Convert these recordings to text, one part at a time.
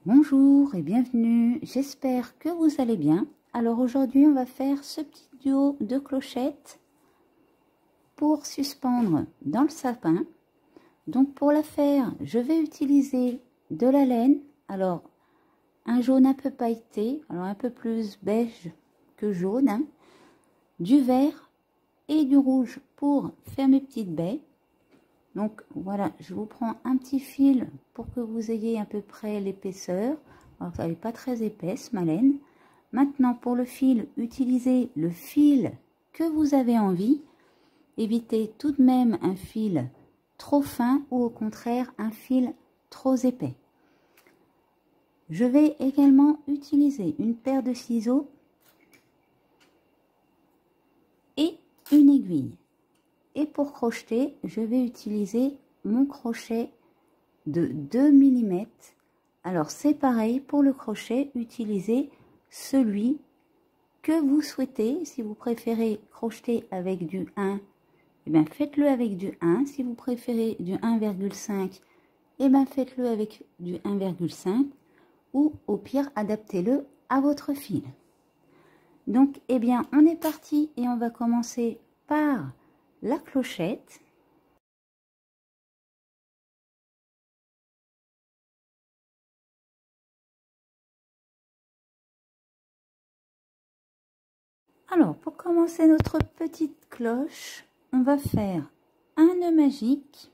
Bonjour et bienvenue, j'espère que vous allez bien. Alors aujourd'hui on va faire ce petit duo de clochettes pour suspendre dans le sapin. Donc pour la faire, je vais utiliser de la laine, alors un jaune un peu pailleté, alors un peu plus beige que jaune, hein, du vert et du rouge pour faire mes petites baies. Donc voilà, je vous prends un petit fil pour que vous ayez à peu près l'épaisseur. Alors elle n'est pas très épaisse ma laine. Maintenant pour le fil, utilisez le fil que vous avez envie. Évitez tout de même un fil trop fin ou au contraire un fil trop épais. Je vais également utiliser une paire de ciseaux et une aiguille. Et pour crocheter, je vais utiliser mon crochet de 2 mm. Alors c'est pareil pour le crochet, utilisez celui que vous souhaitez. Si vous préférez crocheter avec du 1, eh bien faites-le avec du 1. Si vous préférez du 1,5, eh bien faites-le avec du 1,5 ou au pire adaptez-le à votre fil. Donc eh bien on est parti et on va commencer par la clochette. Alors pour commencer notre petite cloche, on va faire un nœud magique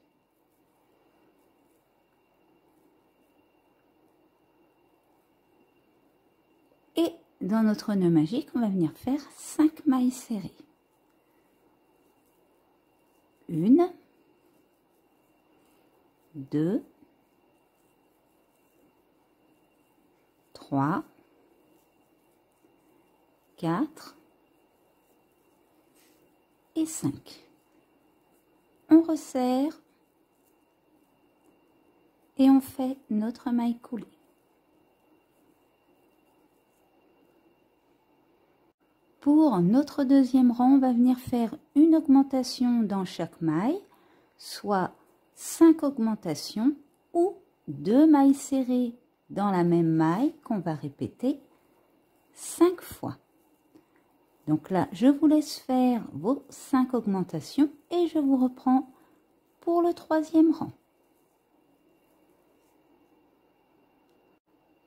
et dans notre nœud magique on va venir faire 5 mailles serrées. 1, 2, 3, 4 et 5. On resserre et on fait notre maille coulée. Pour notre deuxième rang, on va venir faire une augmentation dans chaque maille, soit 5 augmentations ou 2 mailles serrées dans la même maille qu'on va répéter 5 fois. Donc là, je vous laisse faire vos 5 augmentations et je vous reprends pour le troisième rang.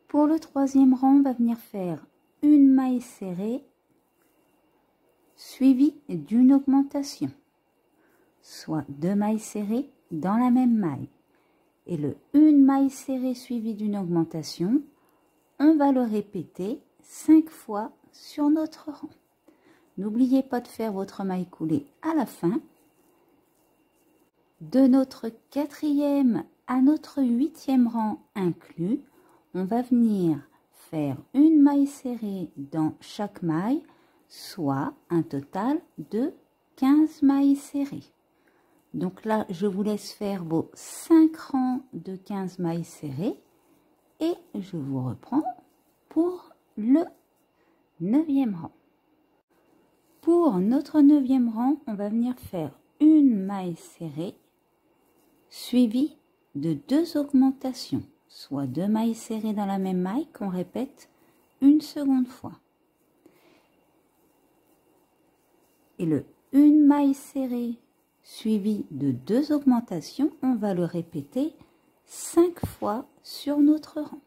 Pour le troisième rang, on va venir faire une maille serrée suivie d'une augmentation, soit 2 mailles serrées dans la même maille. Et le une maille serrée suivie d'une augmentation, on va le répéter 5 fois sur notre rang. N'oubliez pas de faire votre maille coulée à la fin. De notre quatrième à notre huitième rang inclus, on va venir faire une maille serrée dans chaque maille, soit un total de 15 mailles serrées. Donc là, je vous laisse faire vos 5 rangs de 15 mailles serrées et je vous reprends pour le 9e rang. Pour notre 9e rang, on va venir faire une maille serrée suivie de 2 augmentations, soit 2 mailles serrées dans la même maille qu'on répète une seconde fois. Et le une maille serrée suivie de 2 augmentations, on va le répéter 5 fois sur notre rang.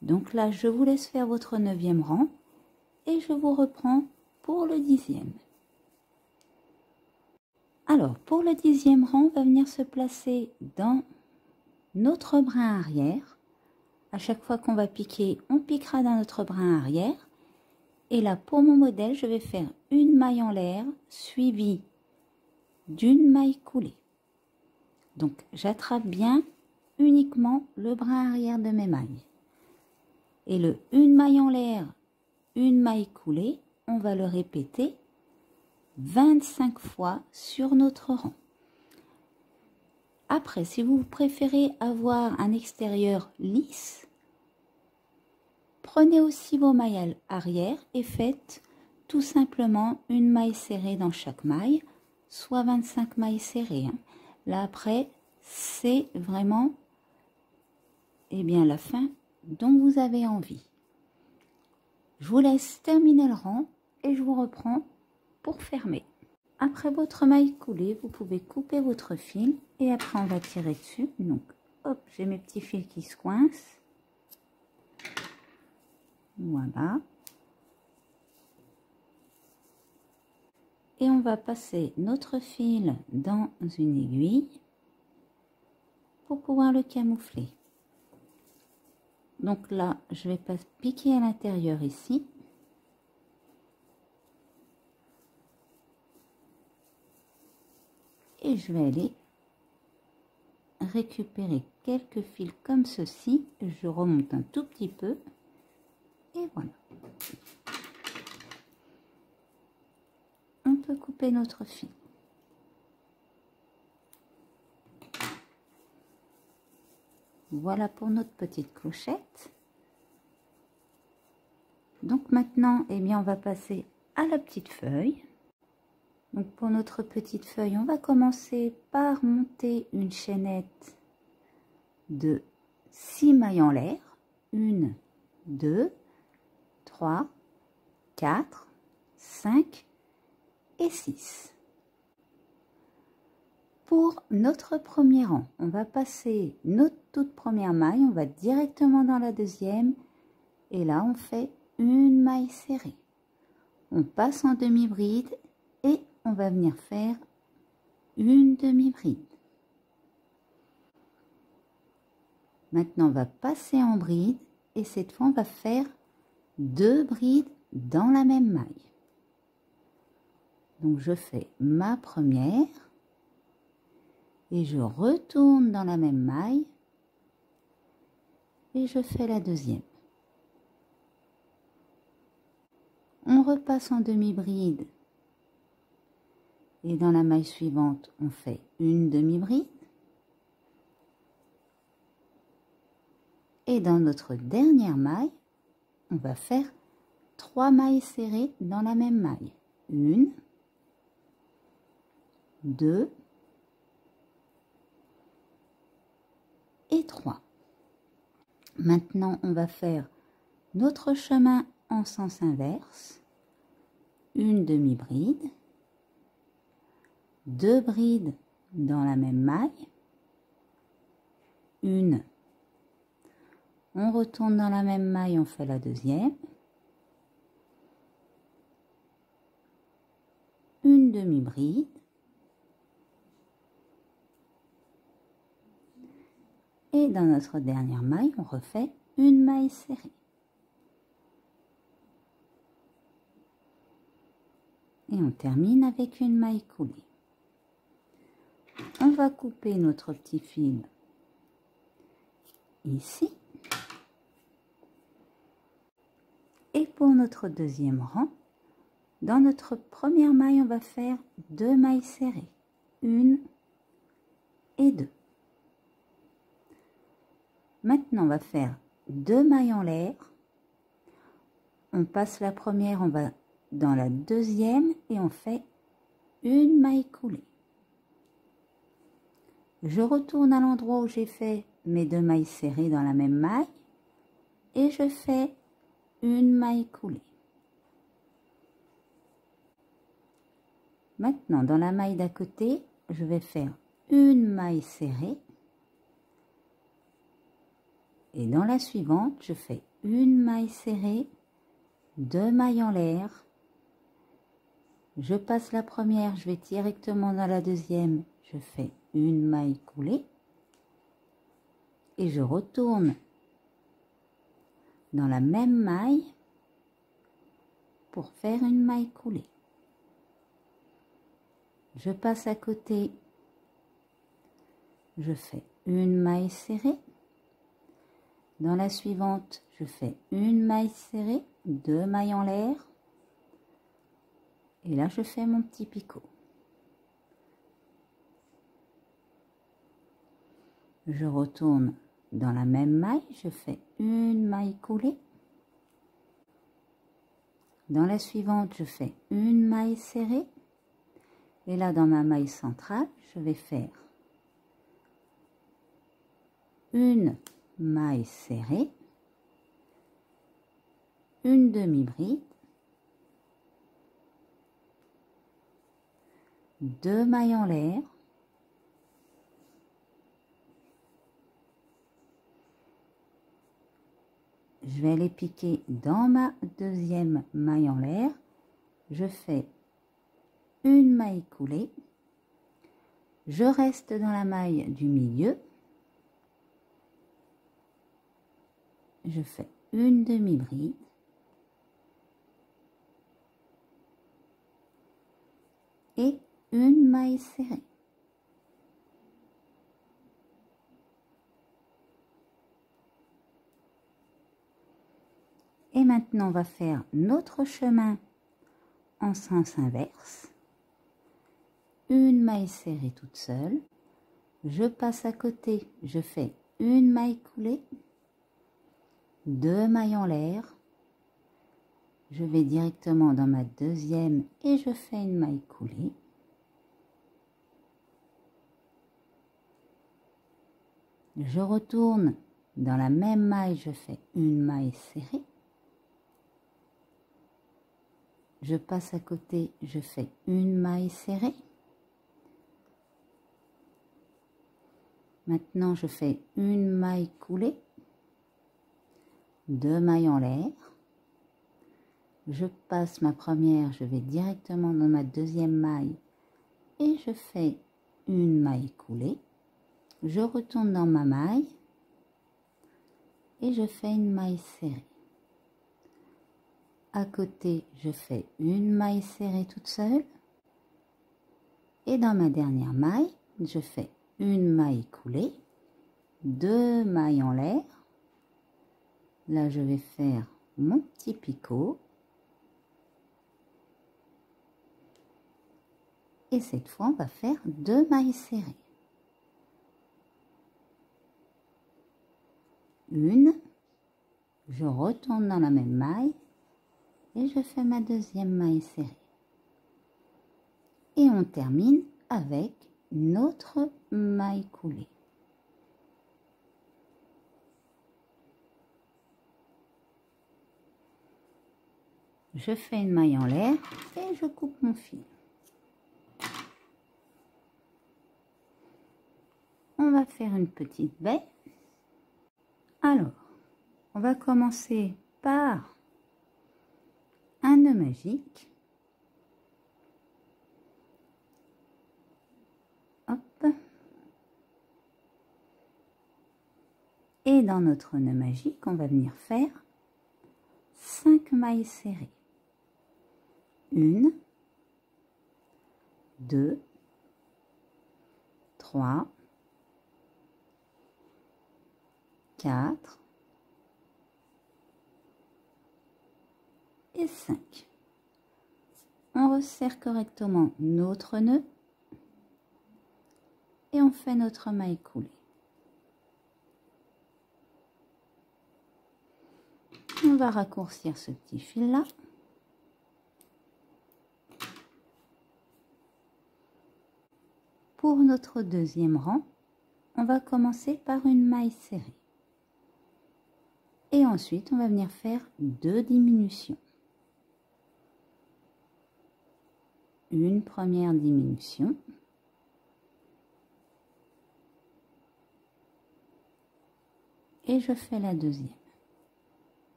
Donc là, je vous laisse faire votre 9e rang et je vous reprends pour le 10e. Alors, pour le 10e rang, on va venir se placer dans notre brin arrière. À chaque fois qu'on va piquer, on piquera dans notre brin arrière. Et là, pour mon modèle, je vais faire une maille en l'air suivie d'une maille coulée. Donc, j'attrape bien uniquement le brin arrière de mes mailles. Et le une maille en l'air, une maille coulée, on va le répéter 25 fois sur notre rang. Après, si vous préférez avoir un extérieur lisse, prenez aussi vos mailles arrière et faites tout simplement une maille serrée dans chaque maille, soit 25 mailles serrées. Là après, c'est vraiment la fin dont vous avez envie. Je vous laisse terminer le rang et je vous reprends pour fermer. Après votre maille coulée, vous pouvez couper votre fil et après on va tirer dessus. Donc hop, j'ai mes petits fils qui se coincent. Voilà. Et on va passer notre fil dans une aiguille pour pouvoir le camoufler. Donc là, je vais pas piquer à l'intérieur ici. Et je vais aller récupérer quelques fils comme ceci. Je remonte un tout petit peu. Et voilà. On peut couper notre fil. Voilà pour notre petite clochette. Donc maintenant, eh bien, on va passer à la petite feuille. Donc pour notre petite feuille, on va commencer par monter une chaînette de 6 mailles en l'air. 1, 2, 3, 4, 5 et 6. Pour notre premier rang, on va passer notre toute première maille, on va directement dans la deuxième et là on fait une maille serrée. On passe en demi-bride et on va venir faire une demi-bride. Maintenant on va passer en bride et cette fois on va faire 2 brides dans la même maille. Donc je fais ma première et je retourne dans la même maille et je fais la deuxième. On repasse en demi-bride et dans la maille suivante on fait une demi-bride et dans notre dernière maille on va faire 3 mailles serrées dans la même maille. 1, 2 et 3. Maintenant on va faire notre chemin en sens inverse. Une demi-bride, 2 brides dans la même maille, une, on retourne dans la même maille, on fait la deuxième, une demi-bride, et dans notre dernière maille, on refait une maille serrée. Et on termine avec une maille coulée. On va couper notre petit fil ici. Et pour notre deuxième rang, dans notre première maille, on va faire 2 mailles serrées. 1 et 2. Maintenant, on va faire 2 mailles en l'air. On passe la première, on va dans la deuxième et on fait une maille coulée. Je retourne à l'endroit où j'ai fait mes 2 mailles serrées dans la même maille et je fais une maille coulée. Maintenant, dans la maille d'à côté, je vais faire une maille serrée et dans la suivante, je fais une maille serrée, 2 mailles en l'air. Je passe la première, je vais directement dans la deuxième, je fais une maille coulée et je retourne dans la même maille pour faire une maille coulée. Je passe à côté, je fais une maille serrée. Dans la suivante, je fais une maille serrée, 2 mailles en l'air. Et là, je fais mon petit picot. Je retourne dans la même maille, je fais une maille coulée. Dans la suivante, je fais une maille serrée. Et là, dans ma maille centrale, je vais faire une maille serrée. une demi-bride, 2 mailles en l'air, je vais aller piquer dans ma deuxième maille en l'air, je fais une maille coulée, je reste dans la maille du milieu, je fais une demi-bride, et une maille serrée. Et maintenant, on va faire notre chemin en sens inverse. Une maille serrée toute seule. Je passe à côté, je fais une maille coulée, 2 mailles en l'air. Je vais directement dans ma deuxième et je fais une maille coulée. Je retourne dans la même maille, je fais une maille serrée. Je passe à côté, je fais une maille serrée. Maintenant, je fais une maille coulée, 2 mailles en l'air. Je passe ma première, je vais directement dans ma deuxième maille et je fais une maille coulée. Je retourne dans ma maille et je fais une maille serrée. À côté, je fais une maille serrée toute seule. Et dans ma dernière maille, je fais une maille coulée, 2 mailles en l'air. Là, je vais faire mon petit picot. Et cette fois, on va faire 2 mailles serrées. Une, je retourne dans la même maille et je fais ma deuxième maille serrée. Et on termine avec notre maille coulée. Je fais une maille en l'air et je coupe mon fil. On va faire une petite baie. Alors, on va commencer par un nœud magique. Hop. Et dans notre nœud magique, on va venir faire 5 mailles serrées. 1, 2, 3, 4 et 5. On resserre correctement notre nœud et on fait notre maille coulée. On va raccourcir ce petit fil là. Pour notre deuxième rang, on va commencer par une maille serrée. Et ensuite, on va venir faire 2 diminutions. Une première diminution. Et je fais la deuxième.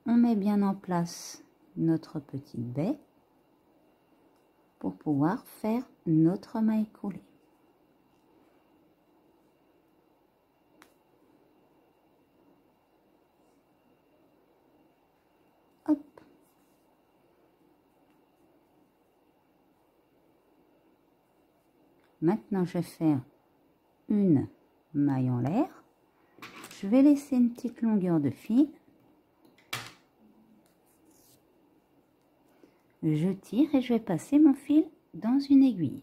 On met bien en place notre petite baie pour pouvoir faire notre maille coulée. Hop. Maintenant, je vais faire une maille en l'air. Je vais laisser une petite longueur de fil. Je tire et je vais passer mon fil dans une aiguille.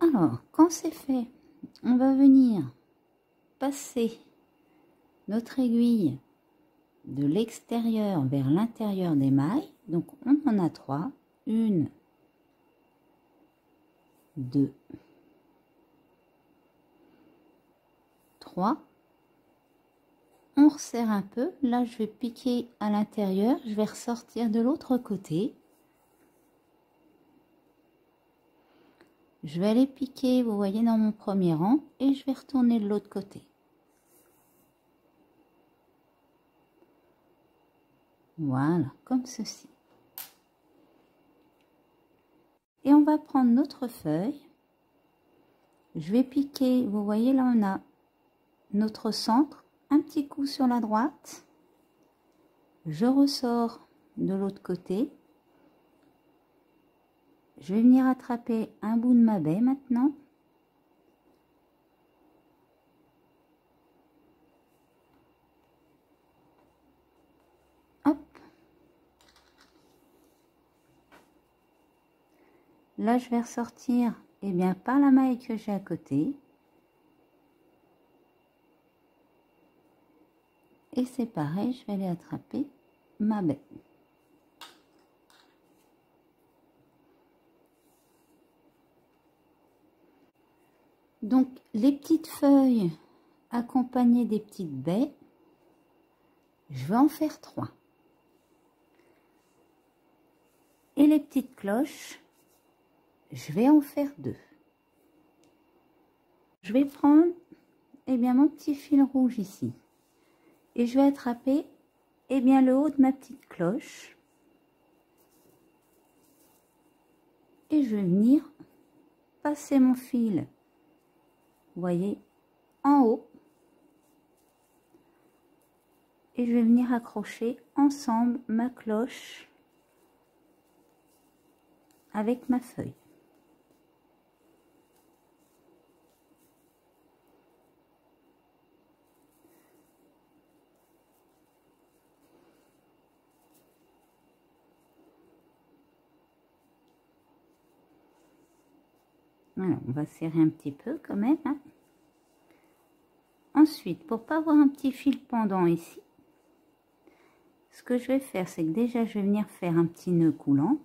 Alors, quand c'est fait, on va venir passer notre aiguille de l'extérieur vers l'intérieur des mailles. Donc, on en a 3. 1, 2, 3. On on resserre un peu. Là, je vais piquer à l'intérieur. Je vais ressortir de l'autre côté. Je vais aller piquer, vous voyez, dans mon premier rang et je vais retourner de l'autre côté. Voilà, comme ceci. Et on va prendre notre feuille. Je vais piquer, vous voyez, là on a notre centre, un petit coup sur la droite. Je ressors de l'autre côté. Je vais venir attraper un bout de ma baie maintenant. Hop. Là, je vais ressortir, eh bien, par la maille que j'ai à côté. Et c'est pareil, je vais aller attraper ma baie. Donc, les petites feuilles accompagnées des petites baies, je vais en faire 3. Et les petites cloches, je vais en faire 2. Je vais prendre, eh bien, mon petit fil rouge ici. Et je vais attraper, eh bien, le haut de ma petite cloche. Et je vais venir passer mon fil, vous voyez, en haut. Et je vais venir accrocher ensemble ma cloche avec ma feuille. Voilà, on va serrer un petit peu quand même, hein. Ensuite, pour pas avoir un petit fil pendant ici, ce que je vais faire, c'est que déjà, je vais venir faire un petit nœud coulant.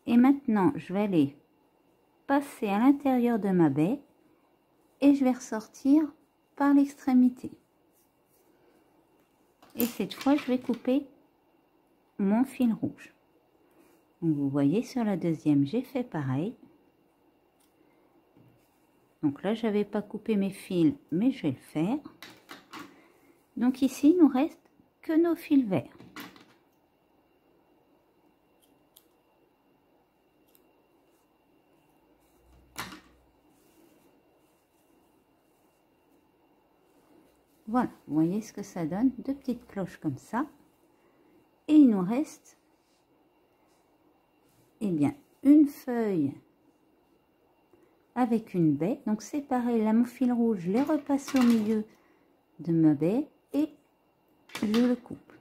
Et maintenant, je vais aller passer à l'intérieur de ma baie et je vais ressortir par l'extrémité. Et cette fois, je vais couper mon fil rouge. Donc, vous voyez, sur la deuxième, j'ai fait pareil. Donc là, j'avais pas coupé mes fils, mais je vais le faire. Donc ici, il nous reste que nos fils verts. Voilà, vous voyez ce que ça donne, 2 petites cloches comme ça. Et il nous reste, eh bien, une feuille avec une baie. Donc c'est pareil, là, mon fil rouge, je l'ai repassé au milieu de ma baie et je le coupe.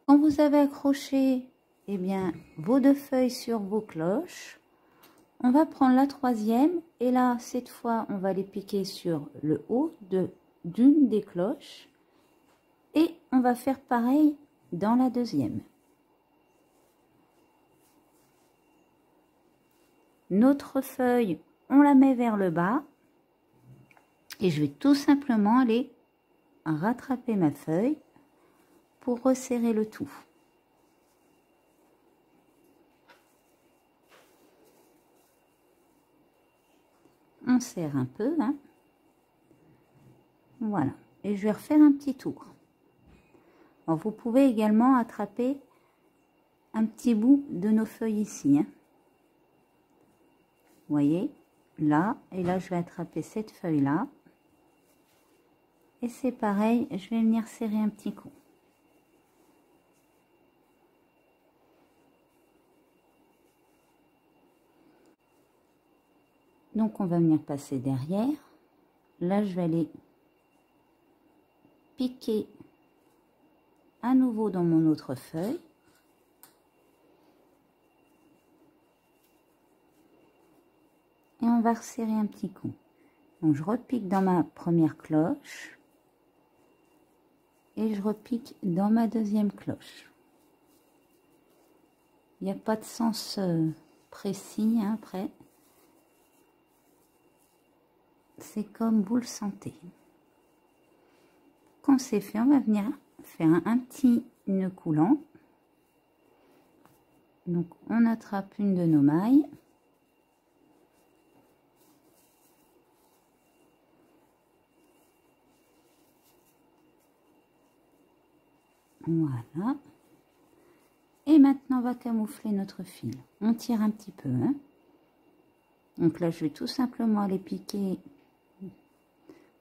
Quand vous avez accroché, eh bien, vos 2 feuilles sur vos cloches, on va prendre la troisième et là, cette fois, on va les piquer sur le haut d'une des cloches et on va faire pareil dans la deuxième. Notre feuille, on la met vers le bas et je vais tout simplement aller rattraper ma feuille pour resserrer le tout. On serre un peu, hein. Voilà, et je vais refaire un petit tour. Alors, vous pouvez également attraper un petit bout de nos feuilles ici, hein. Vous voyez, là, et là je vais attraper cette feuille là. Et c'est pareil, je vais venir serrer un petit coup. Donc on va venir passer derrière. Là je vais aller piquer à nouveau dans mon autre feuille. Et on va resserrer un petit coup. Donc je repique dans ma première cloche. Et je repique dans ma deuxième cloche. Il n'y a pas de sens précis, hein, après. c'est comme vous le sentez. Quand c'est fait, on va venir faire un petit nœud coulant. Donc on attrape une de nos mailles. Voilà. Et maintenant on va camoufler notre fil. On tire un petit peu, hein. Donc là je vais tout simplement aller piquer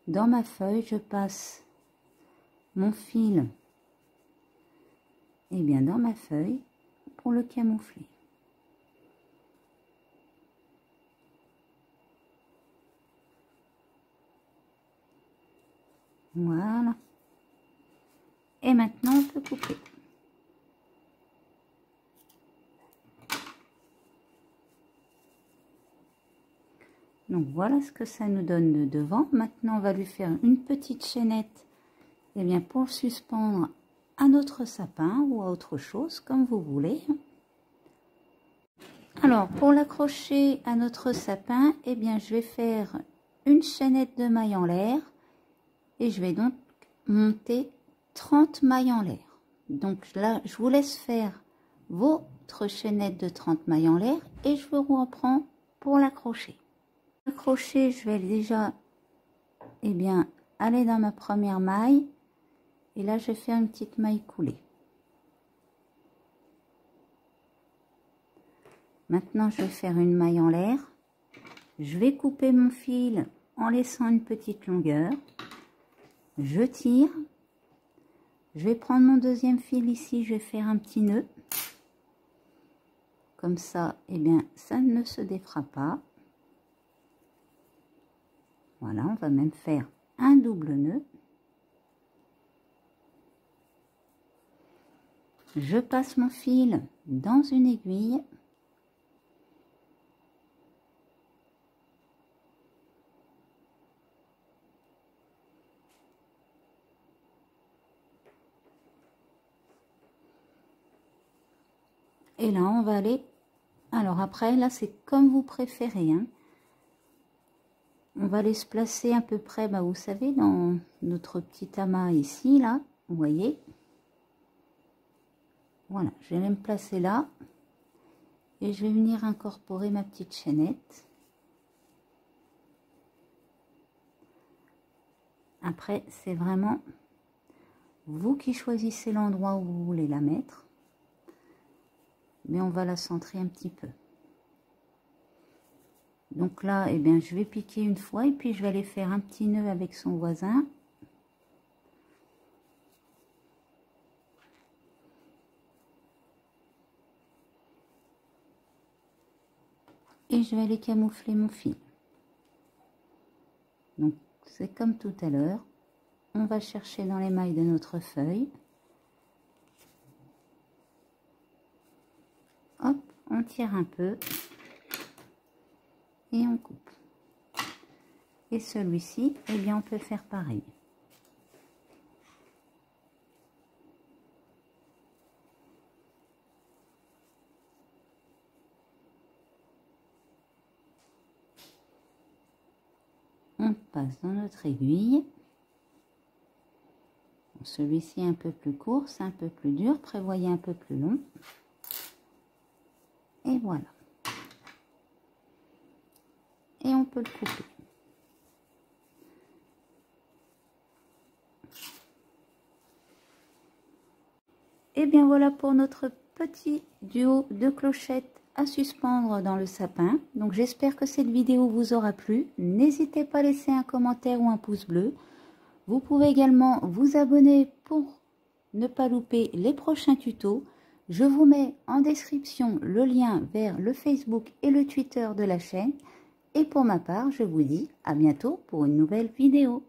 dans ma feuille. Je passe mon fil et bien dans ma feuille pour le camoufler. Voilà. Et maintenant on peut couper. Donc voilà ce que ça nous donne de devant. Maintenant on va lui faire une petite chaînette, et bien pour le suspendre à notre sapin ou à autre chose comme vous voulez. Alors pour l'accrocher à notre sapin, et bien je vais faire une chaînette de mailles en l'air et je vais donc monter 30 mailles en l'air. Donc là je vous laisse faire votre chaînette de 30 mailles en l'air et je vous reprends pour l'accrocher. L'accrocher, je vais déjà aller dans ma première maille et là je vais faire une petite maille coulée. Maintenant je vais faire une maille en l'air, je vais couper mon fil en laissant une petite longueur, je tire, je vais prendre mon deuxième fil ici, je vais faire un petit nœud comme ça, et bien ça ne se défera pas. Voilà, on va même faire un double nœud. Je passe mon fil dans une aiguille. Et là, on va aller... Alors après, là, c'est comme vous préférez, hein. On va aller se placer à peu près, vous savez, dans notre petit amas ici, là, vous voyez. Voilà, je vais me placer là. Et je vais venir incorporer ma petite chaînette. Après, c'est vraiment vous qui choisissez l'endroit où vous voulez la mettre. Mais on va la centrer un petit peu. Donc là, eh bien, je vais piquer une fois et puis je vais aller faire un petit nœud avec son voisin. Et je vais aller camoufler mon fil. Donc, c'est comme tout à l'heure. On va chercher dans les mailles de notre feuille. Hop, on tire un peu. Et on coupe. Et celui-ci, eh bien, on peut faire pareil. On passe dans notre aiguille. Celui-ci est un peu plus court, c'est un peu plus dur. Prévoyez un peu plus long. Et voilà. Et on peut le couper. Et bien voilà pour notre petit duo de clochettes à suspendre dans le sapin. Donc j'espère que cette vidéo vous aura plu. N'hésitez pas à laisser un commentaire ou un pouce bleu. Vous pouvez également vous abonner pour ne pas louper les prochains tutos. Je vous mets en description le lien vers le Facebook et le Twitter de la chaîne. Et pour ma part, je vous dis à bientôt pour une nouvelle vidéo.